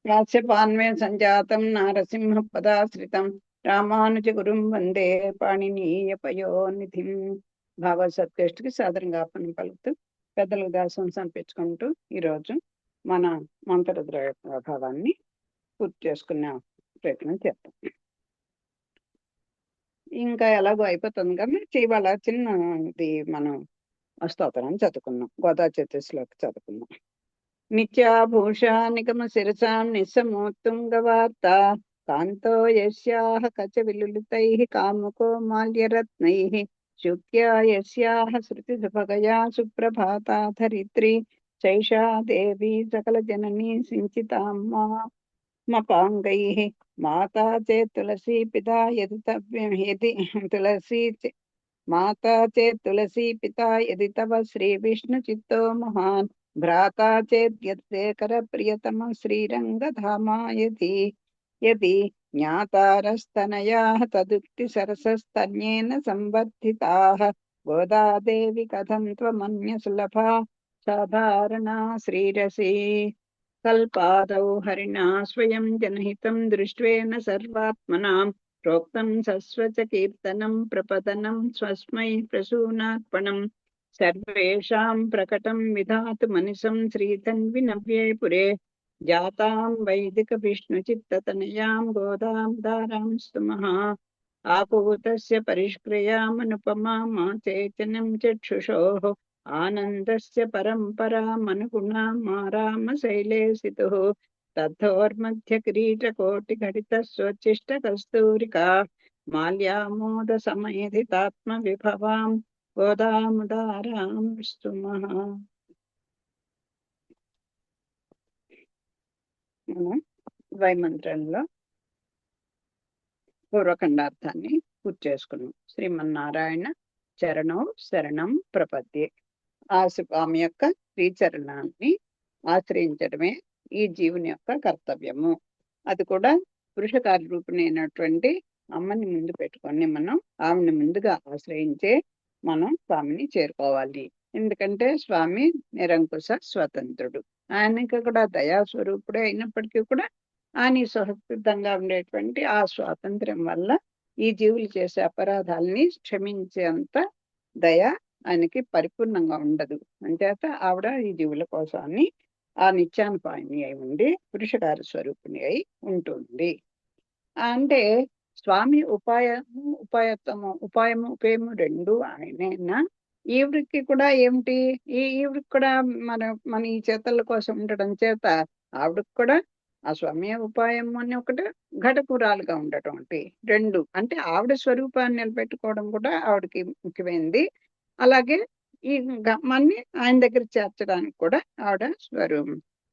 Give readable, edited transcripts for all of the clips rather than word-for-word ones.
కాశ్యపాన్వే సంజాతం నారసింహ పదాశ్రితం రామానుజ గురుం వందే పాణినీయ పయోనిధిం. భాగవత సత్కృష్టికి సాదరంగా ఆహ్వానం పలుకుతూ పెద్దలకు దాసం సమర్పించుకుంటూ ఈరోజు మన మంత్రద్ర భావాన్ని పూర్తి చేసుకునే ప్రయత్నం చేద్దాం. ఇంకా ఎలాగో అయిపోతుంది కదా, ఇవాళ చిన్నది మనం స్తోత్రం చదువుకున్నాం, గోదా చతుశ్లోకి చదువుకున్నాం. నిత్యాభూషా నిగమ శిరసాం నిస్సమోత్తుంగవార్త కాంతో యస్యాః కచ విలులితైః కాముకో మాల్యరత్నైః శుక్యా యస్యాః శృతిసుభగయా సుప్రభాతా ధరిత్రీ చైషా దేవీ సకల జననీ సించితామపాంగైః మాతా చేత్ తులసీ పితా యది తవ్యం యది తులసీ మాతా చేత్ తులసీ పితా యది తవ శ్రీ విష్ణు చిత్తో మహాన్ భ్రాతా చేద్యత్సేకర ప్రియతమ శ్రీరంగధామాయతి యది జ్ఞాతారస్తనయాః తదుక్తి సరసస్తన్యేన సంవర్ధితాః గోదాదేవి కథం త్వమన్య సులభా సాధారణా శ్రీరసి కల్పాదౌ హరిణా స్వయం జనహితం దృష్ట్వేన సర్వాత్మనాం ప్రోక్తం సస్వచ కీర్తనం ప్రపదనం స్వస్మై ప్రసూనార్పణం సర్వేషాం ప్రకటం విధాతు మనిషం శ్రీతన్వి నవ్యే పురే జాతాం వైదిక విష్ణు చిత్తతనయాం గోదాం దారాం స్తుమః ఆకూతస్య పరిష్క్రయామనుపమాచేచనం చక్షుషోః ఆనందస్య పరంపరామనుగుణామారామ శైలే సితుః తద్ధోర్మధ్య కిరీటకోటిఘటిత స్వచ్చిష్ట కస్తూరికా మాల్యామోద సమేధితాత్మ విభవాం గోదాముదారాం స్తుమః. మనం ద్వైమంత్రంలో పూర్వఖండార్థాన్ని పూర్తి చేసుకున్నాం. శ్రీమన్నారాయణ చరణం శరణం ప్రపద్యే. ఆ స్వామి యొక్క శ్రీచరణాన్ని ఆశ్రయించడమే ఈ జీవుని యొక్క కర్తవ్యము. అది కూడా పురుషకార్య రూపిణి అయినటువంటి అమ్మని ముందు పెట్టుకొని మనం ఆమెను ముందుగా ఆశ్రయించే మనం స్వామిని చేరుకోవాలి. ఎందుకంటే స్వామి నిరంకుశ స్వతంత్రుడు, ఆయనకి కూడా దయాస్వరూపుడే అయినప్పటికీ కూడా ఆయన సహృదంగా ఉండేటువంటి ఆ స్వాతంత్ర్యం వల్ల ఈ జీవులు చేసే అపరాధాలని క్షమించేంత దయ ఆయనకి పరిపూర్ణంగా ఉండదు. అంచేత ఆవిడ ఈ జీవుల కోసాన్ని ఆ నిత్యానుపాయిని అయి ఉండి పురుషకార స్వరూపిణి అయి ఉంటుంది. అంటే స్వామి ఉపాయము ఉపేయము రెండు ఆయనైనా ఈవిడికి కూడా ఏమిటి, ఈవిడికి కూడా మన ఈ చేతల కోసం ఉండడం చేత ఆవిడకి కూడా ఆ స్వామి ఉపాయం అని ఒకటి, ఘటకురాలుగా ఉండటం ఒకటి, రెండు. అంటే ఆవిడ స్వరూపాన్ని నిలబెట్టుకోవడం కూడా ఆవిడకి ముఖ్యమైనది. అలాగే ఈ మన్ని ఆయన దగ్గర చేర్చడానికి కూడా ఆవిడ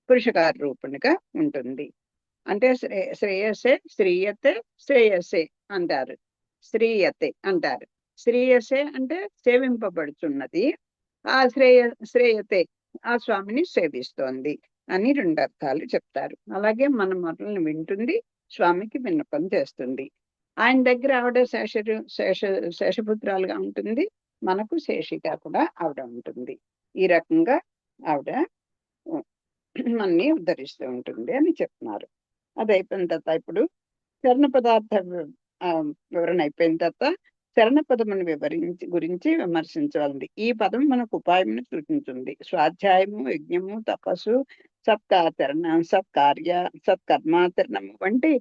పురుషకార రూపునిగా ఉంటుంది. అంటే శ్రేయసే శ్రీయతే శ్రేయసే అంటారు, శ్రీయతే అంటారు. శ్రీయసే అంటే సేవింపబడుతున్నది, ఆ శ్రేయతే ఆ స్వామిని సేవిస్తోంది అని రెండు అర్థాలు చెప్తారు. అలాగే మన మొరలను వింటుంది, స్వామికి విన్నపం చేస్తుంది. ఆయన దగ్గర ఆవిడ శేషపుత్రాలుగా ఉంటుంది, మనకు శేషిగా కూడా ఆవిడ ఉంటుంది. ఈ రకంగా ఆవిడ మనని ఉద్ధరిస్తూ ఉంటుంది అని చెప్తున్నారు. అది అయిపోయిన తర్వాత ఇప్పుడు చరణ పదార్థ వివరణ అయిపోయిన తర్వాత చరణ పదమును గురించి విమర్శించాలి. ఈ పదం మనకు ఉపాయమును సూచించింది. స్వాధ్యాయము, యజ్ఞము, తపస్సు, సత్కర్మాచరణము వంటి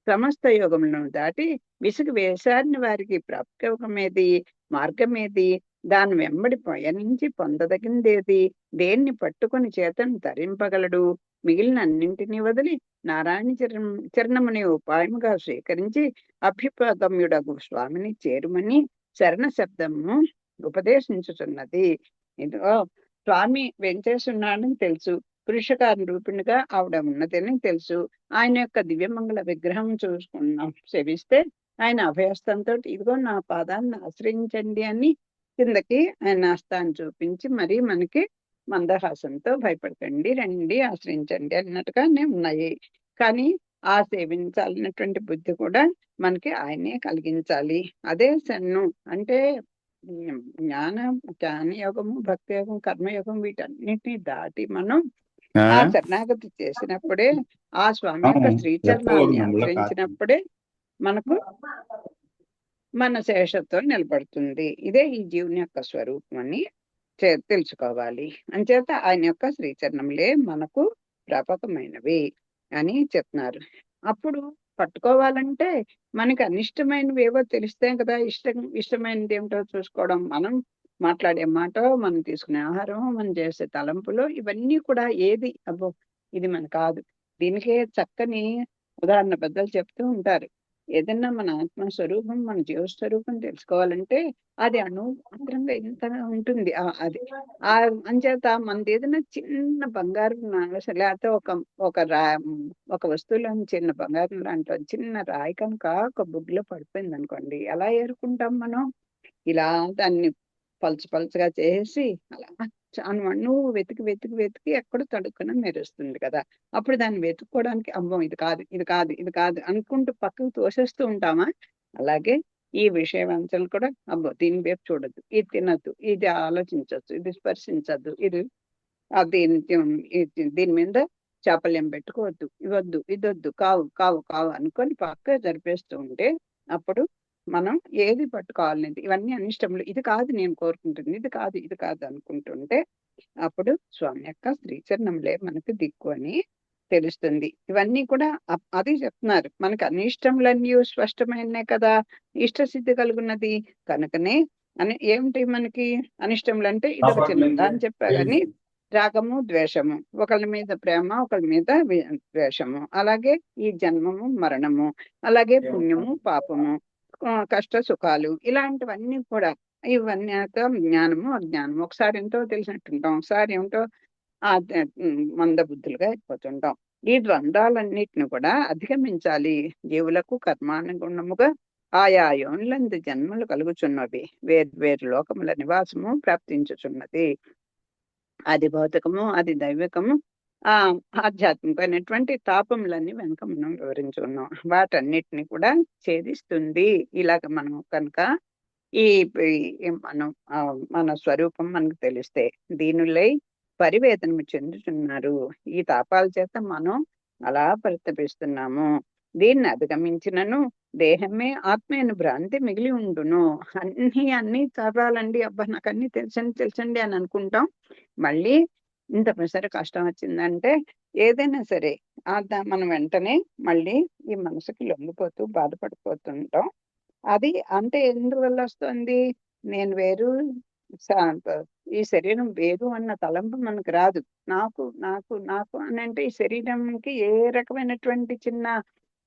సమస్త యోగములను దాటి విసుగు వేసారిన వారికి ప్రాప్తియోగమేది, మార్గమేది, దాని వెంబడి పయనించి పొందదగిందేది, దేన్ని పట్టుకొని చేతను ధరింపగలడు, మిగిలిన అన్నింటినీ వదిలి నారాయణ చరణముని ఉపాయముగా స్వీకరించి అభ్యుపగమ్యుడగు స్వామిని చేరుమని శరణ శబ్దము ఉపదేశించుతున్నది. ఇదిగో స్వామి వెంచేస్తున్నాడని తెలుసు, పురుషకార రూపిణిగా ఆవిడ ఉన్నదని తెలుసు, ఆయన యొక్క దివ్యమంగళ విగ్రహం చూసుకున్నాం సేవిస్తే ఆయన అభయస్థంతో ఇదిగో నా పాదాలను ఆశ్రయించండి అని కిందకి ఆయన హస్తాన్ని చూపించి మరి మనకి మందహాసంతో భయపడకండి, రండి ఆశ్రయించండి అన్నట్టుగానే ఉన్నాయి. కానీ ఆ సేవించాలన్నటువంటి బుద్ధి కూడా మనకి ఆయనే కలిగించాలి. అదే సన్ను అంటే జ్ఞానయోగము, భక్తి యోగం, కర్మయోగం వీటన్నిటిని దాటి మనం ఆ శరణాగతి చేసినప్పుడే, ఆ స్వామి యొక్క శ్రీచరణాన్ని ఆశ్రయించినప్పుడే మనకు మన శేషత్వం నిలబడుతుంది. ఇదే ఈ జీవుని యొక్క స్వరూపం అని తెలుసుకోవాలి. అంచేత ఆయన యొక్క శ్రీచరణంలే మనకు ప్రాపకమైనవి అని చెప్తున్నారు. అప్పుడు పట్టుకోవాలంటే మనకి అనిష్టమైనవి ఏవో తెలిస్తే కదా ఇష్టమైనది ఏమిటో చూసుకోవడం. మనం మాట్లాడే మాట, మనం తీసుకునే ఆహారం, మనం చేసే తలంపులు, ఇవన్నీ కూడా ఏది అబ్బో ఇది మన కాదు. దీనికే చక్కని ఉదాహరణ పెద్దలు చెప్తూ ఉంటారు. ఏదన్నా మన ఆత్మస్వరూపం, మన జీవస్వరూపం తెలుసుకోవాలంటే అది మాత్రంగా ఇంత ఉంటుంది. అది అంచేత మనది ఏదైనా చిన్న బంగారం లేకపోతే ఒక వస్తువులోని చిన్న బంగారం లాంటి చిన్న రాయి కనుక ఒక బుగ్గిలో పడిపోయింది అనుకోండి, ఎలా ఏరుకుంటాం మనం? ఇలా దాన్ని పలుచగా చేసి అలా నువ్వు వెతికి ఎక్కడ తడుక్కున మెరుస్తుంది కదా. అప్పుడు దాన్ని వెతుక్కోవడానికి అమ్మో ఇది కాదు, ఇది కాదు, ఇది కాదు అనుకుంటూ పక్కకు తోసేస్తూ ఉంటామా? అలాగే ఈ విషయవంతులు కూడా అబ్బో దీని వైపు చూడద్దు, ఇది తినద్దు, ఇది ఆలోచించద్దు, ఇది స్పర్శించద్దు, దీని మీద చాపల్యం పెట్టుకోవద్దు, ఇవద్దు, ఇదొద్దు, కావు కావు కావు అనుకొని పక్క జరిపేస్తూ ఉంటే అప్పుడు మనం ఏది పట్టుకోవాలనేది ఇవన్నీ అనిష్టములు, ఇది కాదు నేను కోరుకుంటుంది, ఇది కాదు, ఇది కాదు అనుకుంటుంటే అప్పుడు స్వామి యొక్క శ్రీచరణంలే మనకు దిక్కు అని తెలుస్తుంది. ఇవన్నీ కూడా అది చెప్తున్నారు. మనకి అనిష్టములన్నీ స్పష్టమైననే కదా ఇష్టసిద్ధి కలుగున్నది. కనుకనే ఏమిటి మనకి అనిష్టములు అంటే ఇదొక చిన్న అని చెప్పా గాని రాగము, ద్వేషము, ఒకళ్ళ మీద ప్రేమ, ఒకళ్ళ మీద ద్వేషము, అలాగే ఈ జన్మము, మరణము, అలాగే పుణ్యము, పాపము, కష్ట సుఖాలు, ఇలాంటివన్నీ కూడా ఇవన్నీ జ్ఞానము, అజ్ఞానము. ఒకసారి ఎంతో తెలిసినట్టుంటాం, ఒకసారి ఏమిటో మందబుద్ధులుగా అయిపోతుంటాం. ఈ ద్వంద్వాలన్నిటిని కూడా అధిగమించాలి. జీవులకు కర్మానుగుణముగా ఆయా యోనులందు జన్మలు కలుగుచున్నవి, వేర్వేరు లోకముల నివాసము ప్రాప్తించుచున్నది. అది భౌతికము, అది దైవికము, ఆధ్యాత్మికమైనటువంటి తాపములన్నీ వెనుక మనం వివరించుకున్నాం. వాటన్నిటిని కూడా ఛేదిస్తుంది. ఇలాగ మనం కనుక ఈ మనం మన స్వరూపం మనకు తెలిస్తే దీనులై పరివేదనము చెందుతున్నారు. ఈ తాపాల చేత మనం అలా పరితపిస్తున్నాము. దీన్ని అధిగమించినను దేహమే ఆత్మీయను భ్రాంతి మిగిలి ఉండును. అన్ని తాపాలండి, అబ్బా నాకు అన్ని తెలుసండి అని అనుకుంటాం. మళ్ళీ ఇంత పిసర కష్టం వచ్చిందంటే ఏదైనా సరే మనం వెంటనే మళ్ళీ ఈ మనసుకి లొంగిపోతూ బాధపడిపోతుంటాం. అది అంటే ఎందువల్ల వస్తుంది? నేను వేరు, ఈ శరీరం వేరు అన్న తలంపు మనకు రాదు. నాకు నాకు నాకు అని అంటే ఈ శరీరంకి ఏ రకమైనటువంటి చిన్న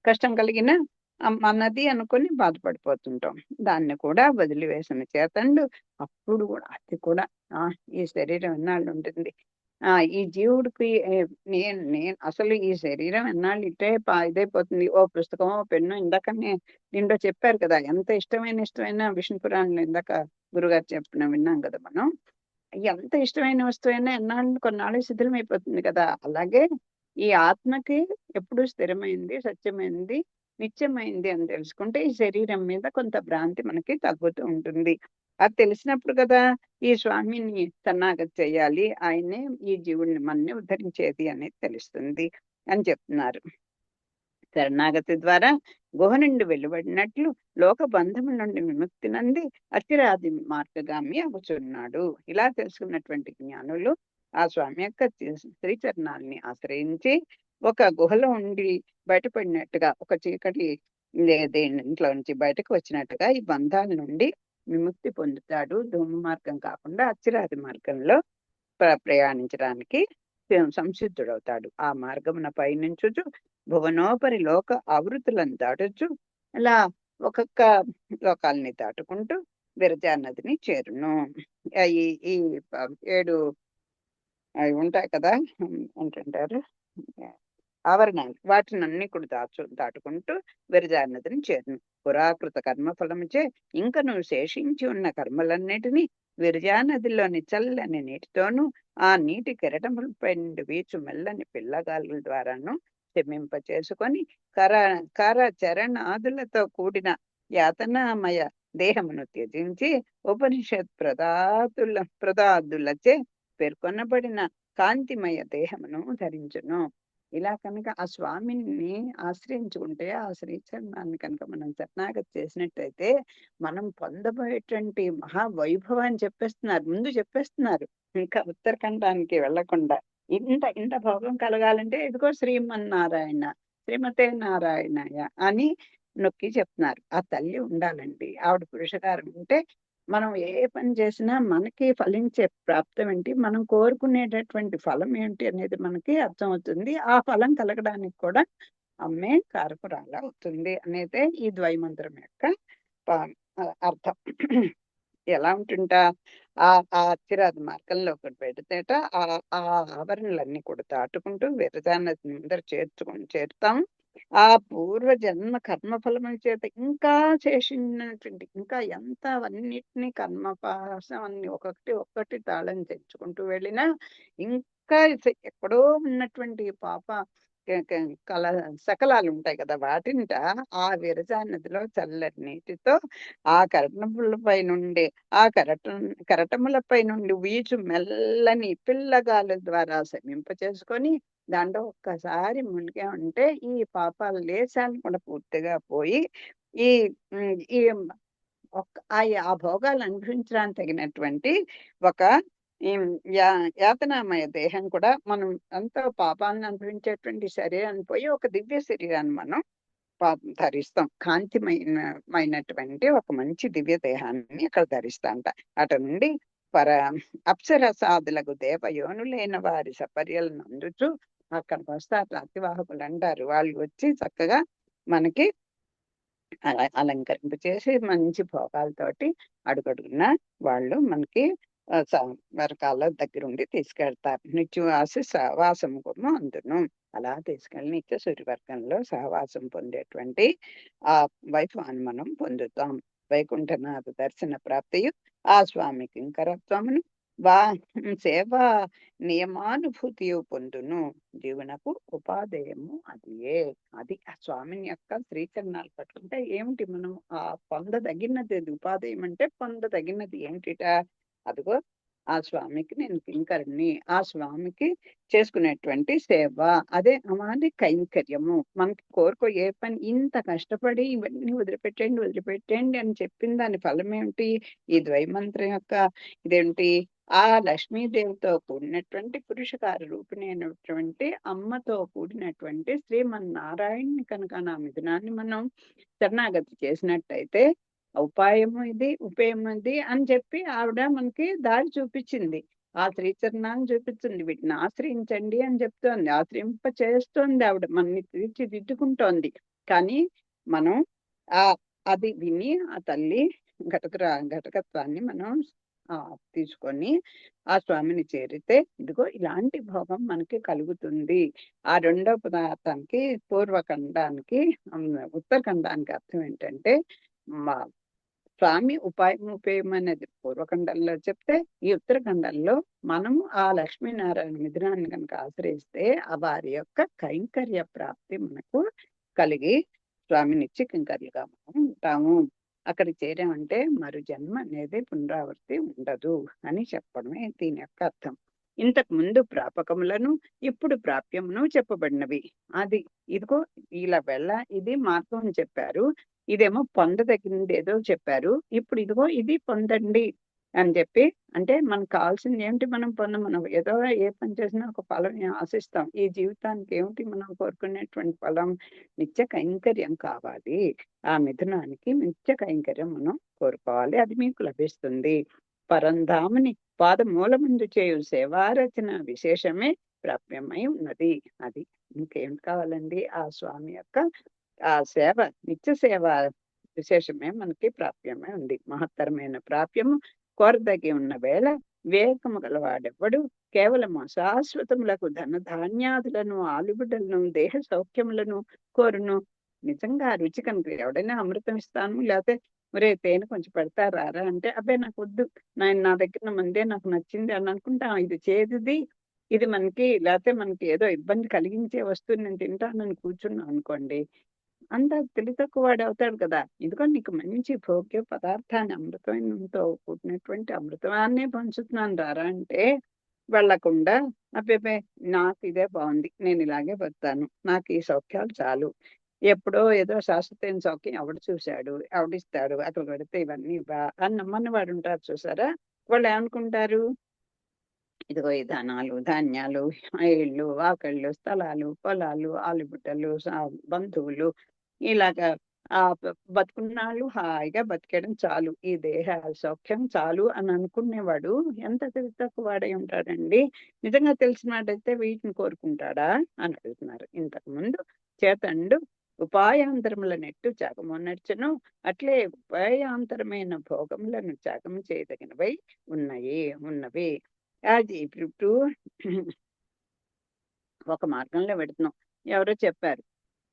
కష్టం కలిగినా మనది అనుకొని బాధపడిపోతుంటాం. దాన్ని కూడా వదిలివేసిన చేతండు అప్పుడు కూడా అది కూడా ఈ శరీరం ఎన్నాళ్ళు ఉంటుంది, ఈ జీవుడికి నేను అసలు ఈ శరీరం ఎన్నాళ్ళు ఇదైపోతుంది. ఓ పుస్తకమో పెన్ను, ఇందాకనే దీంట్లో చెప్పారు కదా, ఎంత ఇష్టమైన విష్ణు పురాణంలో ఇందాక గురుగారు విన్నాం కదా మనం. ఎంత ఇష్టమైన వస్తువైనా కొన్నాళ్ళు శిథిలమైపోతుంది కదా. అలాగే ఈ ఆత్మకి ఎప్పుడు స్థిరమైంది, సత్యమైంది, నిత్యమైంది అని తెలుసుకుంటే ఈ శరీరం మీద కొంత భ్రాంతి మనకి తగ్గుతూ ఉంటుంది. అది తెలిసినప్పుడు కదా ఈ స్వామిని శరణాగతి చేయాలి, ఆయనే ఈ జీవుడిని మనని ఉద్ధరించేది అనేది తెలుస్తుంది అని చెప్తున్నారు. శరణాగతి ద్వారా గుహ నుండి వెలువడినట్లు లోక బంధముల నుండి విముక్తి నంది అచిరాది మార్గగామి అగుచున్నాడు. ఇలా తెలుసుకున్నటువంటి జ్ఞానులు ఆ స్వామి యొక్క శ్రీచరణాలని ఆశ్రయించి ఒక గుహలో ఉండి బయటపడినట్టుగా, ఒక చీకటి ఇంట్లో నుంచి బయటకు వచ్చినట్టుగా ఈ బంధాల నుండి విముక్తి పొందుతాడు. ధూమ మార్గం కాకుండా అచిరాది మార్గంలో ప్రయాణించడానికి సంసిద్ధుడవుతాడు. ఆ మార్గమున పయనించుచు భువనోపరి లోక ఆవృతులను దాటొచ్చు. అలా ఒక్కొక్క లోకాలని దాటుకుంటూ విరజా నదిని చేరును. ఈ 7 అవి ఉంటాయి కదా, ఏంటంటారు ఆవరణాలు, వాటిని అన్ని కూడా దాటుకుంటూ విరజా నదిని చేరును. పురాకృత కర్మఫలముచే ఇంకా నువ్వు శేషించి ఉన్న కర్మలన్నిటినీ విరజా నదిలోని చల్లని నీటితోనూ ఆ నీటి కెరటములపై నుండి వీచు మెల్లని పిల్లగాలుల ద్వారాను క్షమింప చేసుకొని కర చరణాదులతో కూడిన యాతనామయ దేహమును త్యజించి ఉపనిషత్ ప్రదాదులచే పేర్కొనబడిన కాంతిమయ దేహమును ధరించును. ఇలా కనుక ఆ స్వామిని ఆశ్రయించుకుంటే, ఆ శ్రీచరణాన్ని కనుక మనం శరణాగతి చేసినట్టయితే, మనం పొందబోయేటువంటి మహావైభవాన్ని చెప్పేస్తున్నారు. ముందు చెప్పేస్తున్నారు. ఇంకా ఉత్తరఖండానికి వెళ్ళకుండా. ఇంత ఇంత భోగం కలగాలంటే ఇదిగో శ్రీమన్నారాయణ, శ్రీమతే నారాయణాయ అని నొక్కి చెప్తున్నారు. ఆ తల్లి ఉండాలండి. ఆవిడ పురుషకారం ఉంటే మనం ఏ పని చేసినా మనకి ఫలించే ప్రాప్తం ఏంటి, మనం కోరుకునేటటువంటి ఫలం ఏంటి అనేది మనకి అర్థమవుతుంది. ఆ ఫలం కలగడానికి కూడా అమ్మే కారకురాలవుతుంది అనేదే ఈ ద్వైమంత్రం యొక్క ప- అర్థం. ఎలా ఉంటుంటా ఆ ఆ అచ్చిరాది మార్గంలో ఒకటి పెడితేట ఆ ఆ ఆవరణలన్నీ కూడా దాటుకుంటూ విరజానది ముందర చేరుతాం. ఆ పూర్వ జన్మ కర్మఫలముల చేత ఇంకా శేషించినటువంటి ఇంకా ఎంత అవన్నిటినీ కర్మపాశం అన్ని ఒక్కొక్కటి ఒక్కటి తాళం తెచ్చుకుంటూ వెళ్ళినా ఇంకా ఎక్కడో ఉన్నటువంటి పాప కల శకలాలు ఉంటాయి కదా, వాటింట ఆ విరజా నదిలో చల్లటి నీటితో ఆ కరటములపై నుండి ఆ కరటములపై నుండి వీచు మెల్లని పిల్లగాలి ద్వారా శమింపచేసుకొని దాంట్లో ఒక్కసారి మునిగామంటే ఈ పాపాల లేశాలు కూడా పూర్తిగా పోయి ఈ ఈ ఆ భోగాలు అనుభవించడానికి తగినటువంటి ఒక ఈ యాతనామయ దేహం కూడా, మనం ఎంతో పాపాలను అనుభవించేటువంటి శరీరాన్ని పోయి ఒక దివ్య శరీరాన్ని మనం ధరిస్తాం. కాంతిమైనటువంటి ఒక మంచి దివ్య దేహాన్ని అక్కడ ధరిస్తాంట. అటు నుండి పర అప్సరసాదులకు దేవయోనులైన వారి సపర్యలను అందుచు అక్కడికి వస్తారు. అతివాహకులు అంటారు. వాళ్ళు వచ్చి చక్కగా మనకి అలంకరింప చేసి మంచి భోగాలతోటి అడుగడుగున వాళ్ళు మనకి వరకాల దగ్గరుండి తీసుకెళ్తారు. నిత్యవాసి సహవాసం కూడా అందును. అలా తీసుకెళ్ళి నిత్య సూర్యవర్గంలో సహవాసం పొందేటువంటి ఆ వైభవాన్ని మనం పొందుతాం. వైకుంఠనాథ దర్శన ప్రాప్తియు ఆ స్వామి కింకరత్వమును వా సేవా నియమానుభూతియు పొందును. జీవనకు ఉపాధేయము అదియే. అది ఆ స్వామిని యొక్క శ్రీచరణాలు పట్టుకుంటే ఏమిటి మనం ఆ పొందదగినది ఉపాధేయం అంటే పొందదగినది ఏమిటిట? అదిగో ఆ స్వామికి నేను కింకరుణ్ణి, ఆ స్వామికి చేసుకునేటువంటి సేవ, అదే అమాది కైంకర్యము. మనకి కోరుకో ఏ పని ఇంత కష్టపడి ఇవన్నీ వదిలిపెట్టండి వదిలిపెట్టండి అని చెప్పిన దాని ఫలం ఏమిటి? ఈ ద్వైమంత్రం యొక్క ఇదేంటి, ఆ లక్ష్మీదేవితో కూడినటువంటి పురుషకార రూపిణి అయినటువంటి అమ్మతో కూడినటువంటి శ్రీమన్నారాయణ్ణి కనుక నా మిథునాన్ని మనం శరణాగతి చేసినట్టయితే ఉపాయము ఇది ఉపేయము ఇది అని చెప్పి ఆవిడ మనకి దారి చూపించింది. ఆ శ్రీచరణాన్ని చూపించింది. వీటిని ఆశ్రయించండి అని చెప్తోంది. ఆశ్రయింప చేస్తోంది ఆవిడ, మనని తీర్చిదిద్దుకుంటోంది. కానీ మనం ఆ అది విని ఆ తల్లి ఘటకత్వాన్ని మనం తీసుకొని ఆ స్వామిని చేరితే ఇదిగో ఇలాంటి భోగం మనకి కలుగుతుంది. ఆ రెండో పదార్థానికి పూర్వఖండానికి ఉత్తరఖండానికి అర్థం ఏంటంటే, మా స్వామి ఉపాయం ఉపేయం అనేది పూర్వఖండంలో చెప్తే, ఈ ఉత్తరఖండంలో మనము ఆ లక్ష్మీనారాయణ మిథునాన్ని కనుక ఆశ్రయిస్తే ఆ వారి యొక్క కైంకర్య ప్రాప్తి మనకు కలిగి స్వామినిచ్చి కింకర్లుగా మనం ఉంటాము. అక్కడ చేరామంటే మరు జన్మ అనేది పునరావృత్తి ఉండదు అని చెప్పడమే దీని యొక్క అర్థం. ఇంతకు ముందు ప్రాపకములను ఇప్పుడు ప్రాప్యమును చెప్పబడినవి. అది ఇదిగో ఇలా ఇది మార్గం అని చెప్పారు. ఇదేమో పొందదగినది ఏదో చెప్పారు. ఇప్పుడు ఇదిగో ఇది పొందండి అని చెప్పి, అంటే మనకు కావాల్సింది ఏమిటి? మనం మనం ఏదో ఏ పని చేసినా ఒక ఫలం ఆశిస్తాం. ఈ జీవితానికి ఏమిటి మనం కోరుకునేటువంటి ఫలం? నిత్య కైంకర్యం కావాలి. ఆ మిథునానికి నిత్య కైంకర్యం మనం కోరుకోవాలి. అది మీకు లభిస్తుంది. పరంధాముని పాదమూలముందు చేయు సేవారచన విశేషమే ప్రాప్యమై ఉన్నది. అది ఇంకేం కావాలండి? ఆ స్వామి యొక్క ఆ సేవ, నిత్య సేవ విశేషమే మనకి ప్రాప్యమే ఉంది. మహత్తరమైన ప్రాప్యము కోరదగి ఉన్న వేళ వివేకము గలవాడెవ్వడు కేవలము శాశ్వతములకు ధన ధాన్యాదులను ఆలుబిడ్డలను దేహ సౌఖ్యములను కోరును. నిజంగా రుచి కనుక ఎవడైనా అమృతం ఇస్తాను, లేకపోతే ఒరే తేనె కొంచెం పెడతారా అంటే, అబ్బాయి నాకు వద్దు, నా దగ్గర మందే నాకు నచ్చింది అని అనుకుంటాం. ఇది చేదుది, ఇది మనకి లేకపోతే మనకి ఏదో ఇబ్బంది కలిగించే వస్తువు నేను తింటానని కూర్చున్నాం అనుకోండి, అంత తెలివి తక్కువ వాడు అవుతాడు కదా. ఇదిగో నీకు మంచి భోగ్య పదార్థాన్ని అమృతంతో కూడినటువంటి అమృతాన్నే పంచుతున్నాను రారా అంటే వెళ్ళకుండా అబ్బే నాకు ఇదే బాగుంది, నేను ఇలాగే బతాను, నాకు ఈ సౌఖ్యాలు చాలు, ఎప్పుడో ఏదో శాశ్వతమైన సౌఖ్యం ఎవడు చూశాడు, ఎవడిస్తాడు, అక్కడ పెడితే ఇవన్నీ అని నమ్మని వాడు ఉంటారు చూసారా. వాళ్ళు ఏమనుకుంటారు, ఇదిగో ఈ ధనాలు ధాన్యాలు, ఇళ్ళు వాకళ్ళు స్థలాలు పొలాలు ఆలుబుట్టలు బంధువులు, ఇలాగా బతుకున్నాళ్ళు హాయిగా బతికేయడం చాలు, ఈ దేహ సౌఖ్యం చాలు అని అనుకునేవాడు ఎంత తెలివి తక్కువ వాడై ఉంటాడండి. నిజంగా తెలిసిన వాడైతే వీటిని కోరుకుంటాడా అని అడుగుతున్నారు. ఇంతకు ముందు చేతండు ఉపాయాంతరముల నెట్టు త్యాగము నడుచును, అట్లే ఉపాయాంతరమైన భోగములను త్యాగం చేయదగినవై ఉన్నవి. అది ఇప్పుడు ఒక మార్గంలో పెడుతున్నాం. ఎవరో చెప్పారు,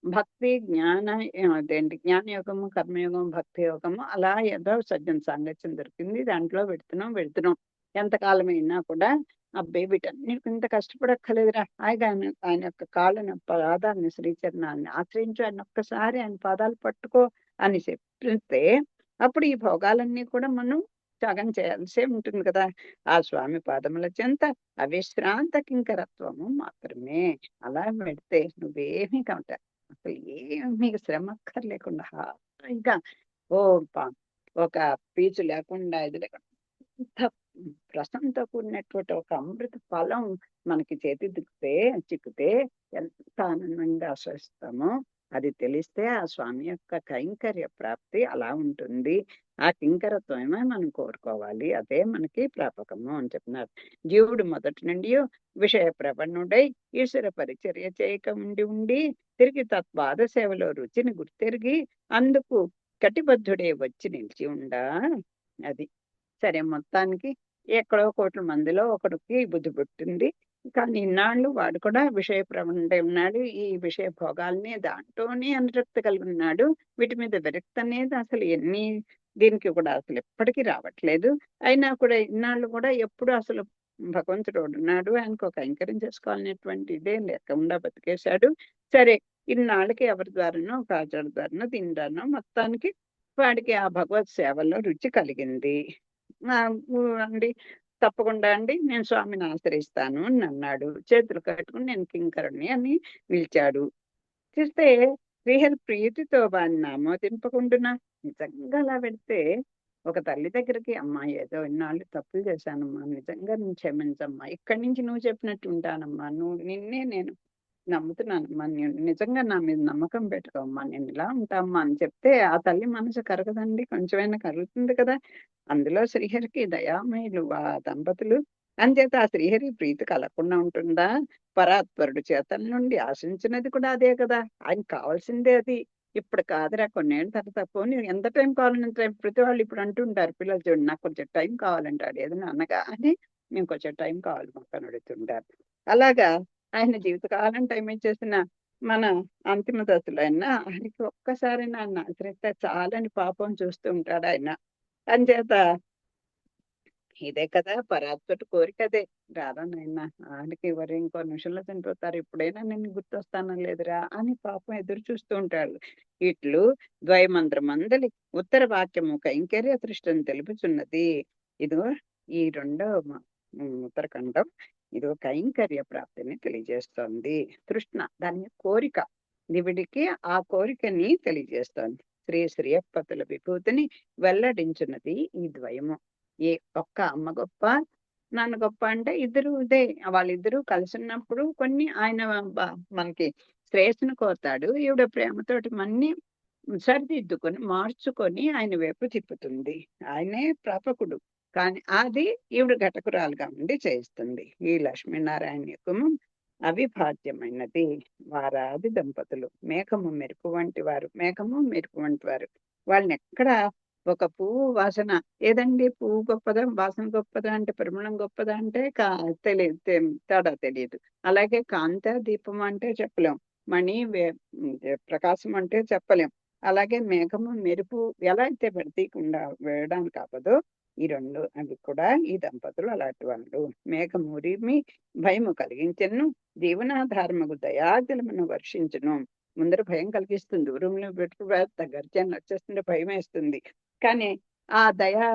భక్తి జ్ఞాన అదేంటి జ్ఞానయోగము కర్మయోగము భక్తి యోగము అలా ఏదో సజ్జన సాంగత్యం దొరికింది, దాంట్లో పెడుతున్నాం. ఎంతకాలం అయినా కూడా అబ్బే వీటన్నిటికి ఇంత కష్టపడక్కర్లేదురా, హాయిగా ఆయన యొక్క కాళ్ళని పాదాలని శ్రీచరణాన్ని ఆశ్రయించు, ఆయన ఒక్కసారి ఆయన పాదాలు పట్టుకో అని చెప్తే అప్పుడు ఈ భోగాలన్నీ కూడా మనం త్యాగం చేయాల్సే ఉంటుంది కదా. ఆ స్వామి పాదముల చెంత అవిశ్రాంత కింకరత్వము మాత్రమే. అలా పెడితే నువ్వేమీ కమట అసలు ఏమీ శ్రమ అక్కర్లేకుండా హాయిగా ఓ ఒక పీచు లేకుండా ఇది లేకుండా ఇంత రసంతో కూడినటువంటి ఒక అమృత ఫలం మనకి చేతి చిక్కితే ఎంత ఆనందంగా ఆశ్వసిస్తామో అది తెలిస్తే ఆ స్వామి యొక్క కైంకర్య ప్రాప్తి అలా ఉంటుంది. ఆ కింకరత్వమే మనం కోరుకోవాలి, అదే మనకి ప్రాపకము అని చెప్పినారు. జీవుడు మొదటి నుండి విషయ ప్రపన్నుడై ఈశ్వర పరిచర్య చేయక ఉండి తిరిగి తత్పాద సేవలో రుచిని గుర్తెరిగి అందుకు కటిబద్ధుడే వచ్చి నిలిచి ఉండా. అది సరే, మొత్తానికి ఎక్కడో కోట్ల మందిలో ఒకడికి బుద్ధి పుట్టింది. కానీ ఇన్నాళ్ళు వాడు కూడా విషయ ప్రవణుడై ఉన్నాడు, ఈ విషయ భోగాల్ని దాంట్లోనే అనురక్తి కలిగి ఉన్నాడు. వీటి మీద విరక్తి అనేది అసలు దీనికి కూడా అసలు ఎప్పటికీ రావట్లేదు. అయినా కూడా ఇన్నాళ్ళు కూడా ఎప్పుడు అసలు భగవంతుడు ఉన్నాడు, ఆయనకు ఒక కైంకర్యం చేసుకోవాలనేటువంటి ఇదే లేకుండా బతికేశాడు. సరే, ఇన్నాళ్ళకి ఎవరి ద్వారానో ఒక ఆచార్య ద్వారానో దీని ద్వారానో మొత్తానికి వాడికి ఆ భగవత్ సేవల్లో రుచి కలిగింది. అండి తప్పకుండా అండి నేను స్వామిని ఆశ్రయిస్తాను అని అన్నాడు. చేతులు కట్టుకుని నేను కింకరుణ్ణి అని పిలిచాడు. చూస్తే శ్రీహరి ప్రీతితో వాడిని ఆమోదింపకుండునా. నిజంగా అలా పెడితే ఒక తల్లి దగ్గరికి, అమ్మా ఏదో ఇన్నాళ్ళు తప్పులు చేశానమ్మా, నిజంగా నువ్వు క్షమించమ్మా, ఇక్కడి నుంచి నువ్వు చెప్పినట్టు ఉంటానమ్మా, నిన్నే నేను నమ్ముతున్నానమ్మా, నిజంగా నా మీద నమ్మకం పెట్టుకోమ్మా, నేను ఇలా ఉంటామ్మా అని చెప్తే ఆ తల్లి మనసు కరగదండి, కొంచెమైనా కరుగుతుంది కదా. అందులో శ్రీహరికి దయామయులు ఆ దంపతులు, అంచేత ఆ శ్రీహరి ప్రీతి కలగకుండా ఉంటుందా. పరాత్పరుడు చేతల నుండి ఆశించినది కూడా అదే కదా, ఆయనకు కావాల్సిందే అది. ఇప్పుడు కాదురా, కొన్నేళ్ళ తర్వాత పోనీ ఎంత టైం కావాలంటే ప్రతి వాళ్ళు ఇప్పుడు అంటుంటారు, పిల్లలు చూడండి నాకు కొంచెం టైం కావాలంటాడు ఏదైనా అనగా అని, మేము కొంచెం టైం కావాలి మాకు అని అడుగుతుంటారు. అలాగా ఆయన జీవితకాలం టైం ఇచ్చేసిన మన అంతిమ దశలో అయినా ఆయనకి ఒక్కసారైనా ఆయన ఆశ్రయిస్తే చాలని పాపం చూస్తూ ఉంటాడు ఆయన. అంచేత ఇదే కదా పరాత్పటి కోరిక, అదే రారా నాయనా, ఆయనకి ఎవరు ఇంకో నిమిషంలో చనిపోతారు, ఇప్పుడైనా నేను గుర్తొస్తాను లేదురా అని పాపం ఎదురు చూస్తూ ఉంటాడు. ఇట్లు ద్వయమంత్రమందలి ఉత్తర వాక్యము కైంకర్య తృష్టని తెలుపుచున్నది. ఇదిగో ఈ రెండవ ఉత్తరఖండం ఇదిగో కైంకర్య ప్రాప్తిని తెలియజేస్తోంది. తృష్ణ దాని కోరిక, నివిడికి ఆ కోరికని తెలియజేస్తోంది. శ్రీయప్పతుల విభూతిని వెల్లడించున్నది ఈ ద్వయము. ఒక్క అమ్మ గొప్ప నాన్న గొప్ప అంటే ఇద్దరు ఇదే, వాళ్ళిద్దరూ కలిసి ఉన్నప్పుడు కొన్ని ఆయన మనకి శ్రేయస్సును కోరుతాడు, ఈవిడ ప్రేమతోటి మన్ని సరిదిద్దుకొని మార్చుకొని ఆయన వైపు తిప్పుతుంది. ఆయనే ప్రాపకుడు కానీ అది ఈవిడ ఘటకురాలుగా ఉండి చేయిస్తుంది. ఈ లక్ష్మీనారాయణ యుగము అవిభాజ్యమైనది. వారాది దంపతులు మేఘము మెరుపు వంటి వారు, మేఘము మెరుపు వంటి వారు. వాళ్ళని ఎక్కడ ఒక పువ్వు వాసన, ఏదండి పువ్వు గొప్పదా వాసన గొప్పదా అంటే, పరిమళం గొప్పదా అంటే తెలియదు, తేడా తెలియదు. అలాగే కాంత దీపం అంటే చెప్పలేం, మణి ప్రకాశం అంటే చెప్పలేం. అలాగే మేఘము మెరుపు ఎలా అయితే విడతీయకుండా వేయడానికి అవ్వదో, ఈ రెండు అవి కూడా ఈ దంపతులు అలాంటి వాళ్ళు. మేఘమురిమి భయము కలిగించను, జీవనాధారముకు దయాజలమును వర్షించును. ముందర భయం కలిగిస్తుంది, దూరంలో పెట్టుకు గర్జనలు వచ్చేస్తుంటే భయం వేస్తుంది. కానీ ఆ దయా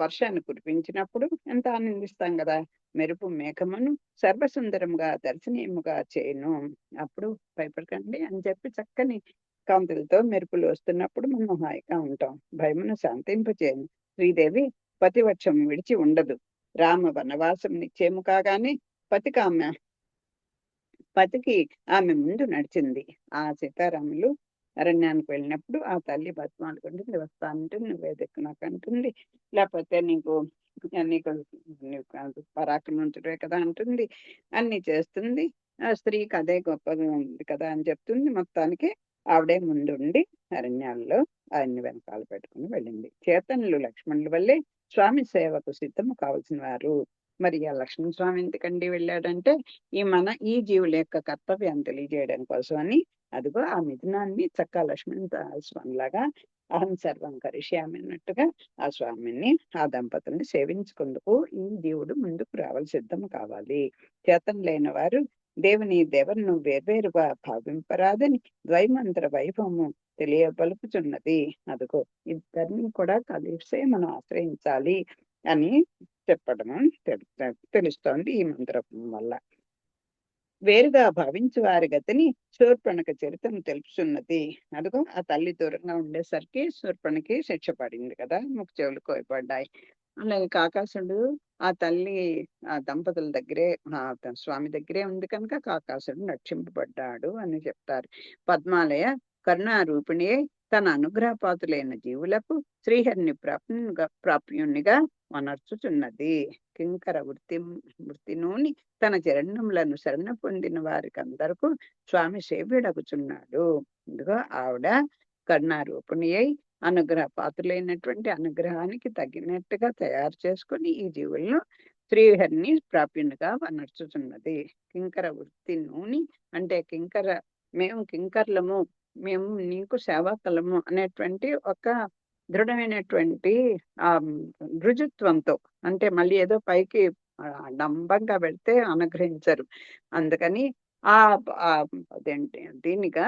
వర్షాన్ని కురిపించినప్పుడు ఎంత ఆనందిస్తాం కదా. మెరుపు మేఘమును సర్వసుందరముగా దర్శనీయముగా చేయను, అప్పుడు భయపడకండి అని చెప్పి చక్కని కాంతులతో మెరుపులు వస్తున్నప్పుడు మనం హాయిగా ఉంటాం. భయమును శాంతింపచేయను. శ్రీదేవి పతివక్షం విడిచి ఉండదు. రామ వనవాసం నిశ్చయము కాగానే పతికి ఆమె ముందు నడిచింది. ఆ సీతారాములు అరణ్యానికి వెళ్ళినప్పుడు ఆ తల్లి బతిమాలుకుంటుంది, వస్తానంటుంది, నువ్వే దిక్కు నాకు అంటుంది, లేకపోతే నీకు నీకు నీకు పరాక్రమంతుడే కదా అంటుంది, అన్ని చేస్తుంది. ఆ స్త్రీకి అదే గొప్పగా ఉంది కదా అని చెప్తుంది. మొత్తానికి ఆవిడే ముందుండి అరణ్యాల్లో ఆయన్ని వెనకాల పెట్టుకుని వెళ్ళింది. చేతనులు లక్ష్మణుల వల్లే స్వామి సేవకు సిద్ధము కావలసిన వారు. మరి ఆ లక్ష్మణ స్వామి ఎందుకండి వెళ్ళాడంటే ఈ జీవుల యొక్క కర్తవ్యాన్ని తెలియజేయడం కోసం అని. అదిగో ఆ మిథునాన్ని చక్కా లక్ష్మణ్ స్వామి లాగా అహం సర్వం కరిష్యామి అన్నట్టుగా ఆ స్వామిని, ఆ దంపతుల్ని సేవించుకుందుకు ఈ జీవుడు ముందుకు రావాలి, సిద్ధం కావాలి. చేతం లేని వారు దేవను వేర్వేరుగా భావింపరాదని ద్వైమంత్ర వైభవము తెలియబలుపుచున్నది. అదిగో ఇద్దరిని కూడా కలిసే మనం ఆశ్రయించాలి అని చెప్పడము తెలుస్తోంది ఈ మంత్రం వల్ల. వేరుగా భావించి వారి గతిని శూర్పణఖ చరిత్రను తెలుపుతున్నది. అదిగో ఆ తల్లి దూరంగా ఉండేసరికి శూర్పణకి శిక్ష పడింది కదా, ముక్కు చెవులు కోయపడ్డాయి. అలాగే కాకాసుడు ఆ తల్లి ఆ దంపతుల దగ్గరే స్వామి దగ్గరే ఉంది కనుక కాకాసుడు రక్షింపబడ్డాడు అని చెప్తారు. పద్మాలయ కరుణారూపిణి తన అనుగ్రహపాతులైన జీవులకు శ్రీహరిని ప్రాప్యునిగా అనర్చుచున్నది. కింకర వృత్తినూని తన చరణములను శరణ పొందిన వారికి అందరకు స్వామి సేవ్యుడగుచున్నాడు. ఇదిగో ఆవిడ కరుణారూపిణి అయి అనుగ్రహ పాత్రులైనటువంటి అనుగ్రహానికి తగినట్టుగా తయారు చేసుకుని ఈ జీవులను శ్రీహరిని ప్రాప్యునిగా నడుచుతున్నది. కింకర వృత్తి నూని అంటే మేము కింకర్లము, మేము నీకు సేవకులము అనేటువంటి ఒక దృఢమైనటువంటి ఆ రుజుత్వంతో, అంటే మళ్ళీ ఏదో పైకి డంబంగా పెడితే అనుగ్రహించరు. అందుకని ఆ అదేంటి దీనిగా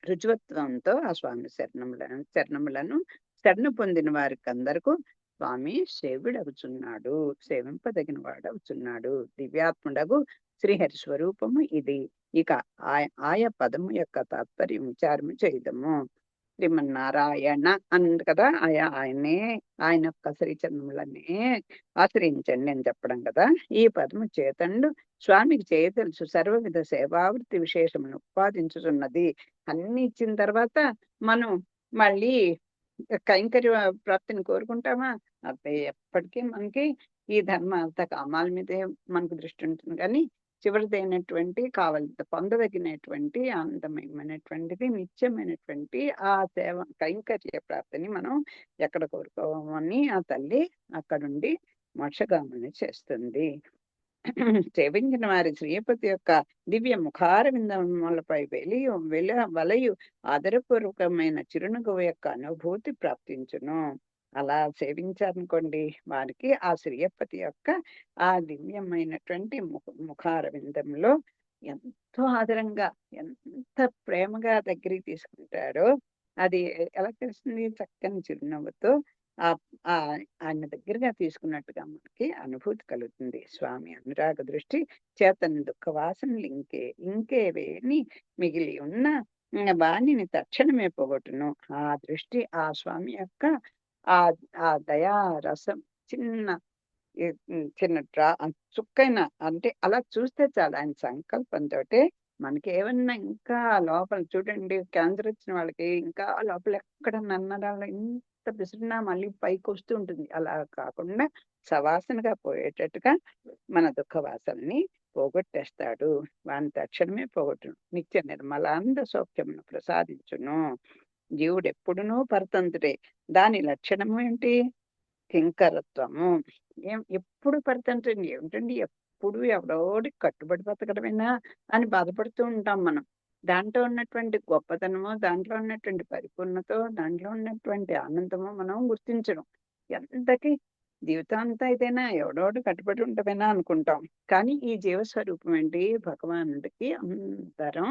రుజువత్వంతో ఆ స్వామి శరణములను శరణ పొందిన వారికి అందరకు స్వామి సేవుడవుచున్నాడు, సేవింపదగిన వాడవుచున్నాడు. దివ్యాత్ముడగు శ్రీహరి స్వరూపము ఇది. ఇక ఆయా పదము యొక్క తాత్పర్యం విచారము చేయదము. శ్రీమన్నారాయణ అన్నది కదా, ఆయన యొక్క శ్రీచరణములనే ఆశ్రయించండి అని చెప్పడం కదా. ఈ పదము చేతండు స్వామికి చేయతెలుసు సర్వవిధ సేవావృత్తి విశేషమును ఉత్పాదించుతున్నది. అన్ని ఇచ్చిన తర్వాత మనం మళ్ళీ కైంకర్య ప్రాప్తిని కోరుకుంటామా? అబ్బాయి ఎప్పటికీ మనకి ఈ ధర్మార్థ కామాల మీదే మనకు దృష్టి ఉంటుంది, కానీ చివరిదైనటువంటి పొందదగినటువంటి ఆనందమయమైనటువంటిది నిత్యమైనటువంటి ఆ సేవ కైంకర్య ప్రాప్తిని మనం ఎక్కడ కోరుకోమని ఆ తల్లి అక్కడుండి మోక్షగామని చేస్తుంది. సేవించిన వారి శ్రీపతి యొక్క దివ్య ముఖార విందములపై వలయు ఆదరపూర్వకమైన చిరునవ్వు యొక్క అనుభూతి ప్రాప్తించును. అలా సేవించారనుకోండి, వారికి ఆ శ్రీయపతి యొక్క ఆ దివ్యమైనటువంటి ముఖార విందంలో ఎంతో ఆదరంగా, ఎంత ప్రేమగా దగ్గరికి తీసుకుంటారో అది ఎలా తెలుస్తుంది? చక్కని చిరునవ్వుతో ఆయన దగ్గరగా తీసుకున్నట్టుగా మనకి అనుభూతి కలుగుతుంది. స్వామి అనురాగ దృష్టి చేతన దుఃఖ వాసనలు ఇంకేవేని మిగిలి ఉన్న వాణిని తక్షణమే పోగొట్టును. ఆ దృష్టి, ఆ స్వామి యొక్క ఆ ఆ దయా రసం చిన్న చిన్న చుక్కైన, అంటే అలా చూస్తే చాలు ఆయన సంకల్పంతో మనకి ఏమన్నా ఇంకా లోపల చూడండి, క్యాన్సర్ వచ్చిన వాళ్ళకి ఇంకా లోపల ఎక్కడ నన్నడాలో ఇంత విసిరినా మళ్ళీ పైకి వస్తూ ఉంటుంది. అలా కాకుండా సవాసనగా పోయేటట్టుగా మన దుఃఖ వాసనని పోగొట్టేస్తాడు. వాని తక్షణమే పోగొట్టును. నిత్య నిర్మలానంద సౌఖ్యమును ప్రసాదించును. జీవుడు ఎప్పుడునూ పరతంత్రుడే. దాని లక్షణము ఏంటి? కింకరత్వము. ఎప్పుడు పరతంత్రం ఏమిటండి? ఎప్పుడు ఎవడోడి కట్టుబడి బతకడమేనా అని బాధపడుతూ ఉంటాం మనం. దాంట్లో ఉన్నటువంటి గొప్పతనము, దాంట్లో ఉన్నటువంటి పరిపూర్ణత, దాంట్లో ఉన్నటువంటి ఆనందము మనం గుర్తించడం. ఎంతకి జీవితం అంతా అయితేనా ఎవడోడు కట్టుబడి ఉండమేనా అనుకుంటాం. కానీ ఈ జీవస్వరూపం ఏంటి? భగవానుడికి అందరం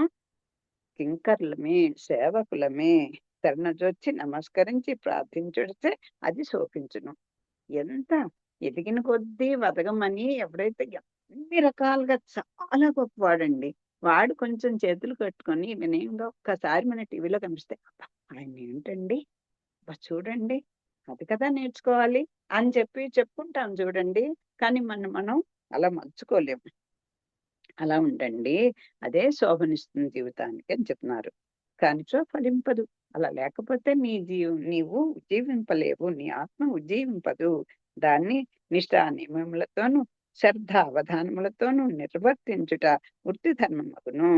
కింకర్లమే, సేవకులమే. శరణజొచ్చి నమస్కరించి ప్రార్థించుడితే అది శోభించును. ఎంత ఎదిగిన కొద్దీ వదగమని ఎవడైతే అన్ని రకాలుగా చాలా గొప్పవాడండి. వాడు కొంచెం చేతులు కట్టుకొని వినయంగా ఒక్కసారి మన టీవీలో కనిపిస్తే, అబ్బా! ఆయన ఏంటండి? అబ్బా! చూడండి. అది కదా నేర్చుకోవాలి అని చెప్పి చెప్పుకుంటాం చూడండి. కానీ మనం అలా మలుచుకోలేము. అలా ఉండండి. అదే శోభనిస్తుంది జీవితానికి అని చెప్తున్నారు. కానిచో ఫలింపదు. అలా లేకపోతే నీవు ఉజ్జీవింపలేవు. నీ ఆత్మ ఉజ్జీవింపదు. దాన్ని నిష్ఠా నియమములతోనూ, శ్రద్ధ అవధానములతోనూ నిర్వర్తించుట వృత్తి ధర్మమగును.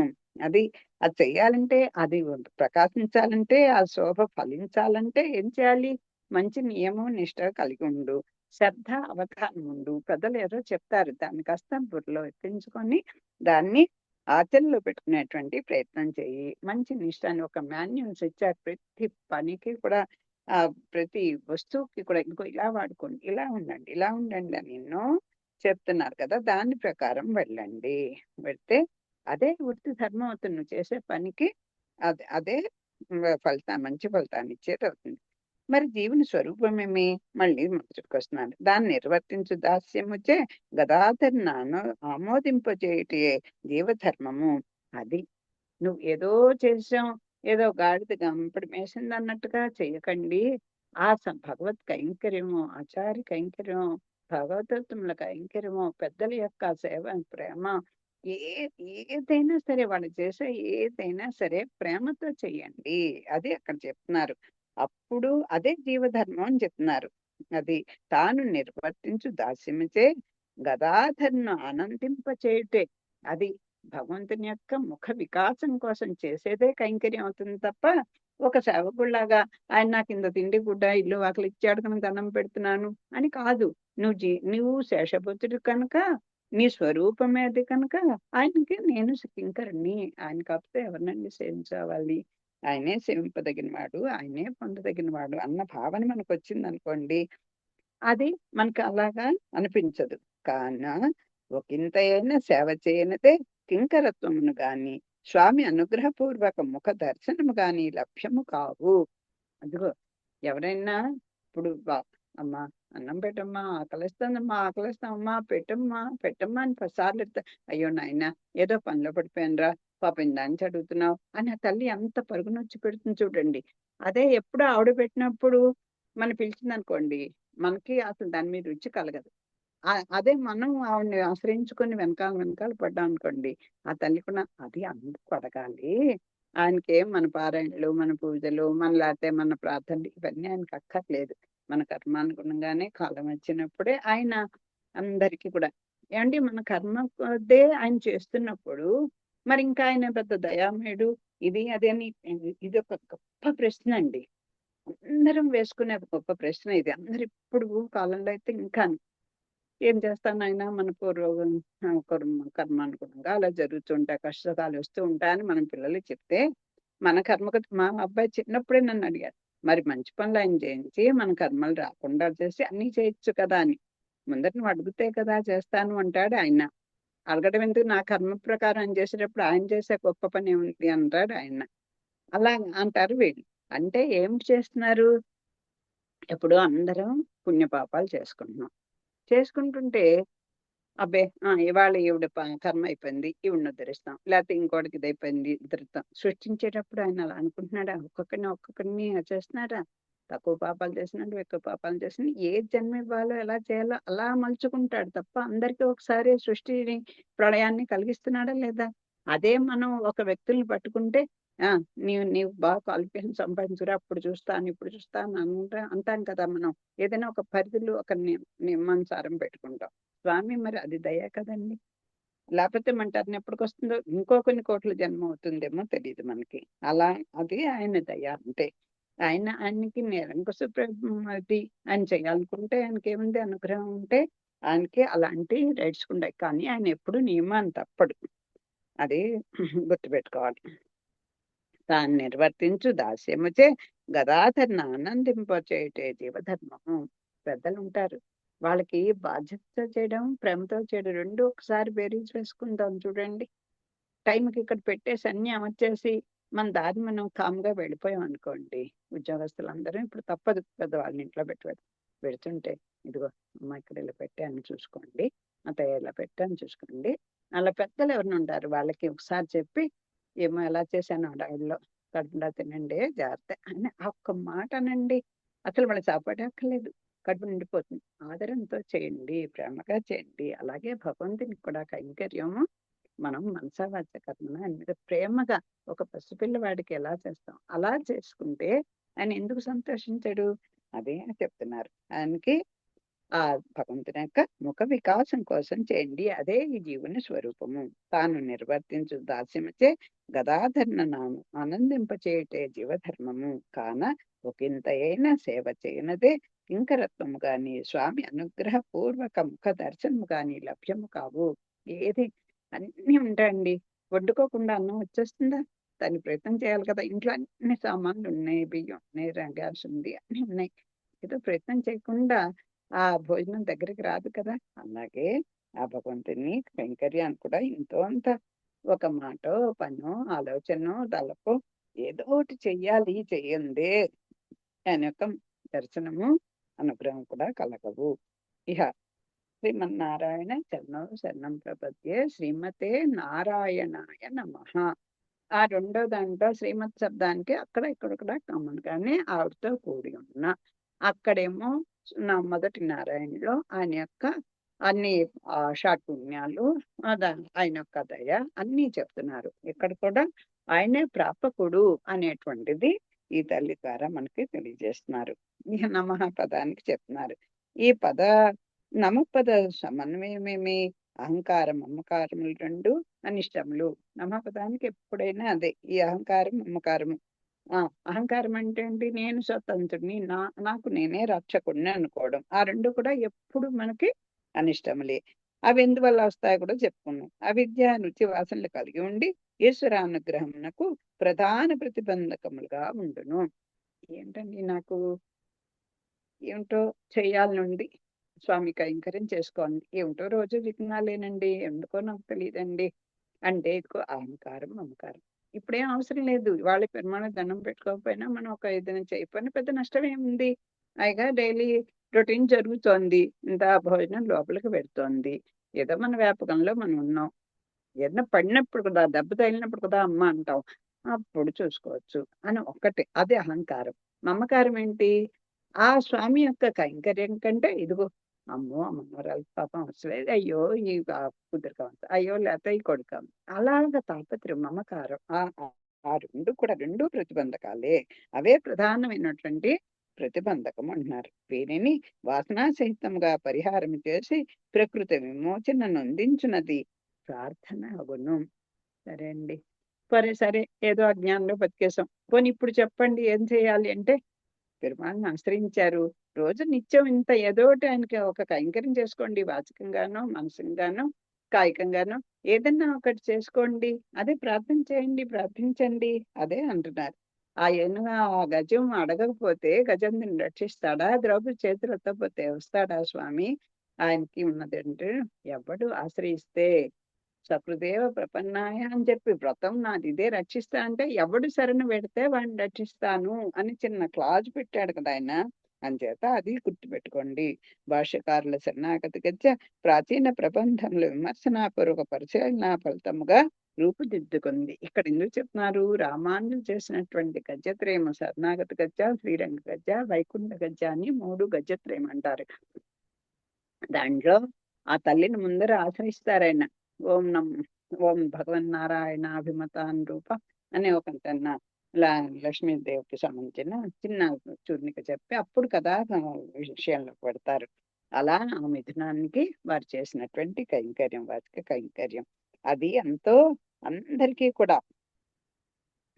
అది అది చెయ్యాలంటే, అది ప్రకాశించాలంటే, ఆ శోభ ఫలించాలంటే ఏం చేయాలి? మంచి నియమం, నిష్ఠ కలిగి ఉండు. శ్రద్ధ, అవధానం ఉండు. పెద్దలు ఏదో చెప్తారు. దాన్ని కాస్త బుర్రలో ఎక్కించుకొని దాన్ని ఆచరణలో పెట్టుకునేటువంటి ప్రయత్నం చెయ్యి. మంచి నిష్ఠాన్ని ఒక మాన్యువల్స్ ఇచ్చారు. ప్రతి పనికి కూడా ప్రతి వస్తువుకి కూడా ఇదిగో ఇలా వాడుకోండి, ఇలా ఉండండి, ఇలా ఉండండి అని ఎన్నో చెప్తున్నారు కదా! దాని ప్రకారం వెళ్ళండి. వెళ్తే అదే వృత్తి ధర్మం అవుతుంది. నువ్వు చేసే పనికి అదే మంచి ఫలితాన్ని ఇచ్చేదవుతుంది. మరి జీవుని స్వరూపమేమి? మళ్ళీ మొదటికొస్తున్నాను. దాన్ని నిర్వర్తించు దాస్యముచే గదాధర్నాను ఆమోదింపజేయుటయే జీవధర్మము. అది నువ్వు ఏదో చేసాం, ఏదో గాడిద గంపడి మేసింది అన్నట్టుగా చెయ్యకండి. ఆ భగవత్ కైంకర్యము, ఆచార్య కైంకర్యం, భగవతత్వముల కైంకర్యము, పెద్దల యొక్క సేవ, ప్రేమ, ఏ ఏదైనా సరే వాళ్ళు చేసే ఏదైనా సరే ప్రేమతో చెయ్యండి. అది అక్కడ చెప్తున్నారు. అప్పుడు అదే జీవధర్మం అని చెప్తున్నారు. అది తాను నిర్వర్తించు దాస్యముచే గదాధర్ను ఆనందింపచేయుటే. అది భగవంతుని యొక్క ముఖ వికాసం కోసం చేసేదే కైంకర్యం అవుతుంది తప్ప, ఒక సేవకుల్లాగా ఆయన నాకు ఇంత తిండి గుడ్డ ఇల్లు వాకిలి ఇచ్చాడు కనుక దండం పెడుతున్నాను అని కాదు. నువ్వు శేషపుత్రుడు కనుక, నీ స్వరూపమేది కనుక ఆయనకి నేను కింకరుణ్ణి. ఆయన కాకపోతే ఎవరినండి సేవించవాలి? ఆయనే సేవింపదగిన వాడు, ఆయనే పొందదగిన వాడు అన్న భావన మనకు వచ్చిందనుకోండి, అది మనకు అలాగా అనిపించదు. కాన ఒకంతైన సేవ చేయనిదే కింకరత్వమును గాని, స్వామి అనుగ్రహపూర్వక ముఖ దర్శనము గాని లభ్యము కావు. అదిగో ఎవరైనా ఇప్పుడు అమ్మా అన్నం పెట్టమ్మా, ఆకలిస్తుందమ్మా, ఆకలిస్తామమ్మా, పెట్టమ్మా, పెట్టమ్మా అని 10 సార్లు అయ్యో నాయనా ఏదో పనిలో పడిపోయానురా, పాపం దాన్ని అడుగుతున్నావు అని ఆ తల్లి అంత పరుగునొచ్చి పెడుతుంది చూడండి. అదే ఎప్పుడు ఆవిడ పెట్టినప్పుడు మనం పిలిచిందనుకోండి, మనకి అసలు దాని మీద రుచి కలగదు. అదే మనం ఆవిడని ఆశ్రయించుకొని వెనకాల వెనకాల పడ్డామనుకోండి, ఆ తల్లి కూడా అది అందుకు అడగాలి. ఆయనకేం మన పారాయణలు, మన పూజలు, లేతే మన ప్రార్థనలు ఇవన్నీ ఆయనకి అక్కర్లేదు. మన కర్మానుగుణంగానే కాలం వచ్చినప్పుడే ఆయన అందరికీ కూడా ఏమండి మన కర్మ కొద్దే ఆయన చేస్తున్నప్పుడు, మరి ఇంకా ఆయన పెద్ద దయామయుడు, ఇది అదే అని ఇది ఒక గొప్ప ప్రశ్న అండి. అందరం వేసుకునే గొప్ప ప్రశ్న ఇది. అందరు ఇప్పుడు కాలంలో అయితే ఇంకాను. ఏం చేస్తాను నాయనా మన పూర్వం కర్మానుగుణంగా అలా జరుగుతుంటాయి. కష్టకాలు వస్తూ ఉంటాయని మనం పిల్లలకి చెప్తే, మన కర్మకు మా అబ్బాయి చిన్నప్పుడే నన్ను అడిగారు. మరి మంచి పనులు ఆయన చేయించి, మన కర్మలు రాకుండా చేసి అన్నీ చేయొచ్చు కదా అని. ముందర నువ్వు అడిగితే కదా చేస్తాను అంటాడు ఆయన. అడగడం ఎందుకు? నా కర్మ ప్రకారం ఆయన చేసేటప్పుడు ఆయన చేసే గొప్ప పని ఏముంది అంటాడు ఆయన. అలా అంటారు వీళ్ళు. అంటే ఏమిటి చేస్తున్నారు? ఎప్పుడో అందరం పుణ్యపాపాలు చేసుకుంటున్నాం. చేసుకుంటుంటే అబ్బే! ఇవాళ ఈవిడ కర్మ అయిపోయింది. ఈవిడని ఉద్ధరిస్తాం. లేతే ఇంకోడికి ఇదైపోయింది ఉద్ధరిస్తాం. సృష్టించేటప్పుడు ఆయన అలా అనుకుంటున్నాడా? ఒక్కొక్కడిని చేస్తున్నాడా? తక్కువ పాపాలు చేసినాడు, ఎక్కువ పాపాలు చేసిన ఏ జన్మ ఇవ్వాలో, ఎలా చేయాలో అలా మలుచుకుంటాడు తప్ప అందరికీ ఒకసారి సృష్టిని, ప్రళయాన్ని కలిగిస్తున్నాడా లేదా? అదే మనం ఒక వ్యక్తుల్ని పట్టుకుంటే ఆ! నీవు బాగా క్వాలిఫికేషన్ సంపాదించురా అప్పుడు చూస్తాను, ఇప్పుడు చూస్తాను అంటాం కదా మనం. ఏదైనా ఒక పరిధిలో ఒక నియమానుసారం పెట్టుకుంటాం. స్వామి మరి అది దయ కదండి. లేకపోతే మన టర్న్ ఎప్పటికొస్తుందో ఇంకో కొన్ని కోట్ల జన్మ అవుతుందేమో తెలీదు మనకి. అలా అది ఆయన దయ అంటే. ఆయనకి నిరంకుశ అది ఆయన చేయాలనుకుంటే ఆయనకేముంది అనుగ్రహం ఉంటే ఆయనకి అలాంటి రైట్స్ ఉంటాయి. కానీ ఆయన ఎప్పుడు నియమాన్ని తప్పడు. అది గుర్తుపెట్టుకోవాలి. తాను నిర్వర్తించు దాస్యముచే గదాధరను ఆనందింపచేయుటే జీవధర్మము. పెద్దలుంటారు. వాళ్ళకి బాధ్యతతో చేయడం, ప్రేమతో చేయడం 2 ఒకసారి బేరీజు వేసుకుందాం చూడండి. టైంకి ఇక్కడ పెట్టేసి అన్నీ అమర్చేసి మన దారి మనం కామ్గా వెళ్ళిపోయాం అనుకోండి, ఉద్యోగస్తులందరూ ఇప్పుడు తప్పదు పెద్దవాళ్ళని ఇంట్లో పెడుతుంటే, ఇదిగో అమ్మ ఇక్కడ ఇలా పెట్టాను చూసుకోండి, అత్తయ్య ఇలా పెట్టాను చూసుకోండి. అలా పెద్దలు ఎవరైనా ఉంటారు వాళ్ళకి ఒకసారి చెప్పి, ఏమో ఎలా చేశాను హడావిడిలో కడుపుండా తినండి జాగ్రత్త అని ఆ ఒక్క మాట అనండి. అసలు వాళ్ళ చాపాటే అక్కర్లేదు, కడుపు నిండిపోతుంది. ఆదరంతో చేయండి, ప్రేమగా చేయండి. అలాగే భగవంతునికి కూడా కైంకర్యము మనం మనసా వాచ కర్మన ఆయన మీద ప్రేమగా ఒక పసిపిల్లవాడికి ఎలా చేస్తాం అలా చేసుకుంటే ఆయన ఎందుకు సంతోషించడు? అదే చెప్తున్నారు. ఆయనకి ఆ భగవంతుని యొక్క ముఖ వికాసం కోసం చేయండి. అదే ఈ జీవుని స్వరూపము. తాను నిర్వర్తించు దాస్యముచే గదాధరణ నాము ఆనందింపచేయటే జీవధర్మము కాన ఒకంత అయినా సేవ చేయనదే కింకరత్వము గాని స్వామి అనుగ్రహ పూర్వక ముఖ దర్శనము గాని లభ్యము కావు. ఏది అన్నీ ఉంటాయండి. వండుకోకుండా అన్నం వచ్చేస్తుందా? దాన్ని ప్రయత్నం చేయాలి కదా. ఇంట్లో అన్ని సామాన్లు ఉన్నాయి, బియ్యం ఉన్నాయి, గ్యాస్ ఉంది, అన్నీ ఉన్నాయి. ఏదో ప్రయత్నం చేయకుండా ఆ భోజనం దగ్గరికి రాదు కదా. అలాగే ఆ భగవంతుని కైంకర్యాన్ని కూడా ఎంతో అంత ఒక మాటో పనో ఆలోచనో తలపో ఏదో ఒకటి చెయ్యాలి. చెయ్యందే ఆయన యొక్క దర్శనము అనుగ్రహం కూడా కలగవు. ఇహ శ్రీమన్నారాయణ చరణం శరణం ప్రపద్యే శ్రీమతే నారాయణాయ నమః. ఆ రెండో దాంట్లో శ్రీమత్ శబ్దానికి అక్కడ ఇక్కడ కూడా కామన్, కానీ ఆవిడతో కూడి ఉన్న అక్కడేమో నా మొదటి నారాయణలో ఆయన యొక్క అన్ని షాట్పుణ్యాలు, ఆయన యొక్క దయ అన్నీ చెప్తున్నారు. ఇక్కడ కూడా ఆయనే ప్రాపకుడు అనేటువంటిది ఈ తల్లి ద్వారా మనకి తెలియజేస్తున్నారు. ఈ నమః పదానికి చెప్తున్నారు. ఈ పద నమపద సమన్వయమేమి? అహంకారం మమకారములు రెండు అనిష్టములు. నమపదానికి ఎప్పుడైనా అదే ఈ అహంకారం మమకారము. అహంకారం అంటే ఏంటి? నేను స్వతంత్రుడిని, నాకు నేనే రక్షకుడిని అనుకోవడం. ఆ రెండు కూడా ఎప్పుడు మనకి అనిష్టములే. అవి ఎందువల్ల వస్తాయో కూడా చెప్పుకున్నాం. అవిద్య రుచి వాసనలు కలిగి ఉండి ఈశ్వరానుగ్రహమునకు ప్రధాన ప్రతిబంధకములుగా ఉండును. ఏంటండి నాకు ఏమిటో చేయాలనుంది, స్వామి కైంకర్యం చేసుకోండి, ఏమిటో రోజు విఘ్నాలేనండి, ఎందుకో నాకు తెలియదండి అంటే ఇదిగో అహంకారం మమకారం. ఇప్పుడేం అవసరం లేదు. వాళ్ళ పెరుమాణ దండం పెట్టుకోకపోయినా మనం ఒక ఏదైనా చేయకపోయినా పెద్ద నష్టం ఏముంది? పైగా డైలీ రొటీన్ జరుగుతోంది, ఇంత భోజనం లోపలికి పెడుతోంది. ఏదో మన వ్యాపకంలో మనం ఉన్నాం. ఏదైనా పడినప్పుడు కదా, దెబ్బ తగిలినప్పుడు కదా అమ్మ అంటాం, అప్పుడు చూసుకోవచ్చు అని ఒక్కటే. అదే అహంకారం. మమకారం ఏంటి? ఆ స్వామి యొక్క కైంకర్యం కంటే ఇదిగో అమ్మో మనవరాలు పాపం అవసరం, అయ్యో ఈ కూతురు కావచ్చు, అయ్యో లేకపోతే ఈ కొడుకు కావచ్చు, అలాగ తాపత్రయం మమకారం. ఆ రెండు కూడా రెండు ప్రతిబంధకాలే. అవే ప్రధానమైనటువంటి ప్రతిబంధకం అంటున్నారు. వీరిని వాసనా సహితంగా పరిహారం చేసి ప్రకృతి విమోచన నొందించున్నది ప్రార్థన అగును. సరే అండి, సరే సరే ఏదో అజ్ఞానంలో బతికేసాం. పోనీ ఇప్పుడు చెప్పండి ఏం చేయాలి అంటే, పెరుమాళ్ళని ఆశ్రయించారు. రోజు నిత్యం ఇంత ఏదోటి ఆయనకి ఒక కైంకర్యం చేసుకోండి. వాచకంగానో, మనసంగానో, కాయికంగానో ఏదన్నా ఒకటి చేసుకోండి. అదే ప్రార్థన చేయండి, ప్రార్థించండి. అదే అంటున్నారు. ఆ గజం అడగకపోతే గజం దీన్ని రక్షిస్తాడా? ద్రౌపది చేతులు ఎత్తకపోతే వస్తాడా స్వామి? ఆయనకి ఉన్నదంటే ఎవడు ఆశ్రయిస్తే సకృదేవ ప్రపన్నాయ అని చెప్పి వ్రతం నాది ఇదే రక్షిస్తా అంటే ఎవడు శరణు పెడితే వాడిని రక్షిస్తాను అని చిన్న క్లాజ్ పెట్టాడు కదా ఆయన. అంచేత అది గుర్తుపెట్టుకోండి. భాష్యకారుల శరణాగతి గద్య ప్రాచీన ప్రబంధంలో విమర్శనాపూర్వక పరిశీలన ఫలితముగా రూపుదిద్దుకుంది. ఇక్కడ ఎందుకు చెప్తున్నారు? రామానుజులు చేసినటువంటి గద్యత్రయము శరణాగతి గద్య, శ్రీరంగ గద్య, వైకుంఠ గద్య అని 3 గద్యత్రయం అంటారు. దాంట్లో ఆ తల్లిని ముందర ఆశ్రయిస్తారాయన. ఓం నమ్ ఓం భగవన్నారాయణాభిమతాన్ రూప అనే ఒక లక్ష్మీదేవికి సంబంధించిన చిన్న చూర్ణిక చెప్పి అప్పుడు కదా విషయంలోకి పెడతారు. అలా ఆ మిథునానికి వారు చేసినటువంటి కైంకర్యం, వాచిక కైంకర్యం అది ఎంతో అందరికీ కూడా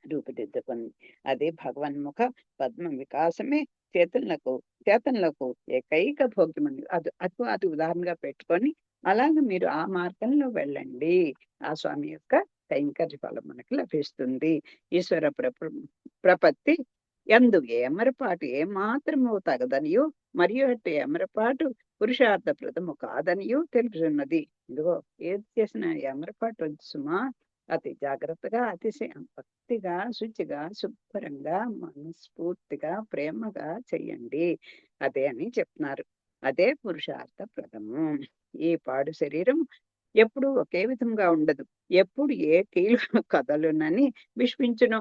రూపుదిద్దుకుంది. అదే భగవన్ముఖ పద్మ వికాసమే చేతనలకు ఏకైక భోగ్యమని అది ఉదాహరణగా పెట్టుకొని అలాగే మీరు ఆ మార్గంలో వెళ్ళండి. ఆ స్వామి యొక్క కైంకర్య ఫలం మనకి లభిస్తుంది. ఈశ్వర ప్రపత్తి ఎందు ఏమరపాటు ఏమాత్రము తగదనియు మరియు అట్టి ఏమరపాటు పురుషార్థ ప్రథము కాదనియు తెలుపుతున్నది. ఇదిగో ఏది చేసిన ఏమరపాటు వద్దు సుమా, అతి జాగ్రత్తగా, అతిశయం భక్తిగా, శుచిగా, శుభ్రంగా, మనస్ఫూర్తిగా, ప్రేమగా చెయ్యండి. అదే అని చెప్తున్నారు. అదే పురుషార్థ ప్రథము. ఈ పాడు శరీరం ఎప్పుడు ఒకే విధంగా ఉండదు. ఎప్పుడు ఏ కీలు కదలునని విశ్వించును.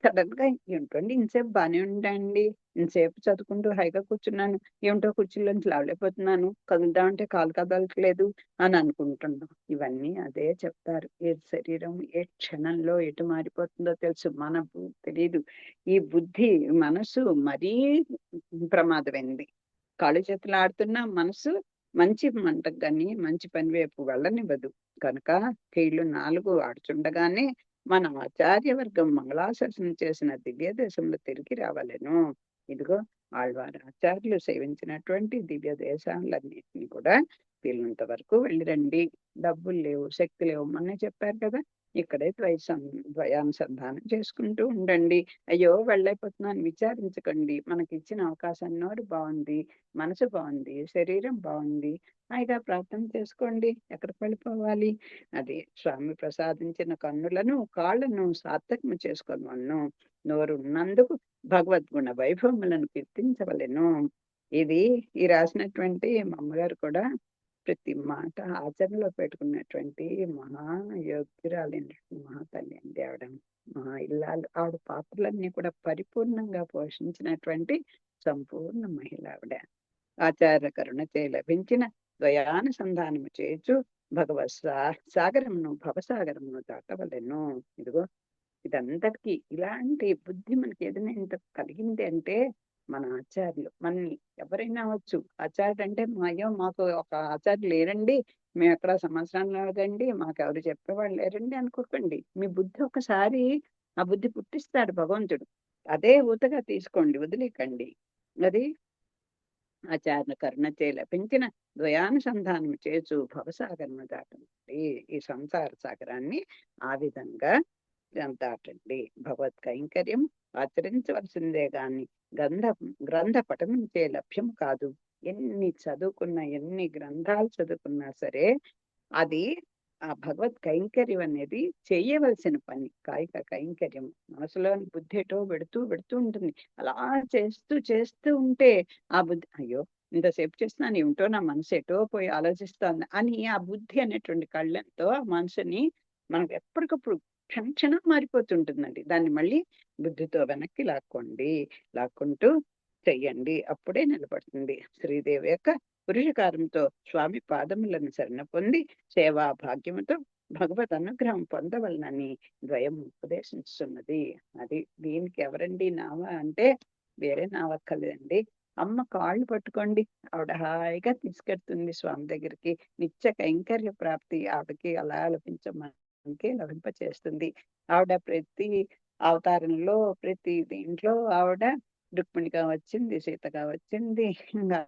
సడన్ గా ఏంటండి ఇంతసేపు బానే ఉండండి, ఇంతసేపు చదువుకుంటూ హాయిగా కూర్చున్నాను, ఏమిటో కుర్చీలోంచి లేవలేకపోతున్నాను, కదులుదామంటే కాలు కదలట్లేదు అని అనుకుంటున్నాం. ఇవన్నీ అదే చెప్తారు. ఏ శరీరం ఏ క్షణంలో ఎటు మారిపోతుందో తెలుసు, మనకు తెలియదు. ఈ బుద్ధి, మనసు మరీ ప్రమాదమైంది. కాళ్ళు చేతులు ఆడుతున్న మనసు మంచి మంటకు గాని మంచి పని వైపు వెళ్ళనివ్వదు. కనుక కీళ్ళు 4 ఆడుచుండగానే మన ఆచార్యవర్గం మంగళాశాసనం చేసిన దివ్య దేశంలో తిరిగి రావాలెను. ఇదిగో ఆళ్వార్ ఆచార్యులు సేవించినటువంటి దివ్య దేశాలన్నిటిని కూడా వీళ్ళంత వరకు వెళ్ళిరండి. డబ్బులు లేవు, శక్తి లేవు, మొన్నే చెప్పారు కదా. ఇక్కడే ద్వయానుసంధానం చేసుకుంటూ ఉండండి. అయ్యో వెళ్ళైపోతున్నాను విచారించకండి. మనకిచ్చిన అవకాశం నోరు బాగుంది, మనసు బాగుంది, శరీరం బాగుంది, హాయిగా ప్రార్థన చేసుకోండి. ఎక్కడికి వెళ్ళిపోవాలి? అది స్వామి ప్రసాదించిన కన్నులను కాళ్ళను సార్థకము చేసుకోమను. నోరు ఉన్నందుకు భగవద్గుణ వైభవములను కీర్తించవలెను. ఇది ఈ రాసినటువంటి మా అమ్మగారు కూడా ప్రతి మాట ఆచరణలో పెట్టుకున్నటువంటి మహా యోగ్యురాలైనటువంటి మహాతల్లి అండి ఆవిడ. మహా ఇల్లాలు ఆవిడ పాత్రలన్నీ కూడా పరిపూర్ణంగా పోషించినటువంటి సంపూర్ణ మహిళ ఆవిడ. ఆచార్య కరుణచే లభించిన ద్వయానుసంధానము చేయుచు భగవత్ సాగరమును భవసాగరమును దాటవలెను. ఇదిగో ఇదంతటికీ ఇలాంటి బుద్ధి మనకి ఏదైనా ఇంత కలిగింది అంటే మన ఆచార్యులు. మనని ఎవరైనా అవ్వచ్చు. ఆచార్యుడు అంటే అయ్యో మాకు ఒక ఆచార్యులు లేరండి, మేము ఎక్కడ సంవత్సరాలు లేదండి, మాకెవరు చెప్పేవాళ్ళు లేరండి అనుకోకండి. మీ బుద్ధి ఒకసారి ఆ బుద్ధి పుట్టిస్తాడు భగవంతుడు. అదే ఊతగా తీసుకోండి, వదిలేకండి. అది ఆచార్య కరుణచే లభించిన ద్వయానుసంధానం చేచు భవసాగరము దాటండి. ఈ సంసార సాగరాన్ని ఆ విధంగా దాటండి. భగవత్ కైంకర్యం ఆచరించవలసిందే గాని గ్రంథ పఠనం చే లభ్యం కాదు. ఎన్ని చదువుకున్నా, ఎన్ని గ్రంథాలు చదువుకున్నా సరే అది ఆ భగవత్ కైంకర్యం అనేది చేయవలసిన పని. కాయిక కైంకర్యం మనసులోని బుద్ధి ఎటో పెడుతూ ఉంటుంది. అలా చేస్తూ చేస్తూ ఉంటే ఆ బుద్ధి అయ్యో ఇంతసేపు చేస్తున్నాను ఏమిటో నా మనసు ఎటో పోయి ఆలోచిస్తోంది అని ఆ బుద్ధి అనేటువంటి కళ్ళంతో ఆ మనసుని మనకు ఎప్పటికప్పుడు క్షణం మారిపోతుంటుందండి. దాన్ని మళ్ళీ బుద్ధితో వెనక్కి లాక్కోండి. లాక్కుంటూ చెయ్యండి. అప్పుడే నిలబడుతుంది. శ్రీదేవి యొక్క పురుషకారంతో స్వామి పాదములను శరణ పొంది సేవా భాగ్యముతో భగవద్ అనుగ్రహం పొందవలనని ద్వయం ఉపదేశిస్తున్నది. అది దీనికి ఎవరండి నావ అంటే వేరే నావక్కర్లేదండి. అమ్మ కాళ్ళు పట్టుకోండి, ఆవిడ హాయిగా తీసుకెడుతుంది స్వామి దగ్గరికి. నిత్య కైంకర్య ప్రాప్తి ఆవిడకి అలా లభించడానికి లభింప చేస్తుంది. ఆవిడ ప్రతి అవతారంలో ప్రతి దీంట్లో ఆవిడ రుక్మిణిగా వచ్చింది, సీతగా వచ్చింది, ఇంకా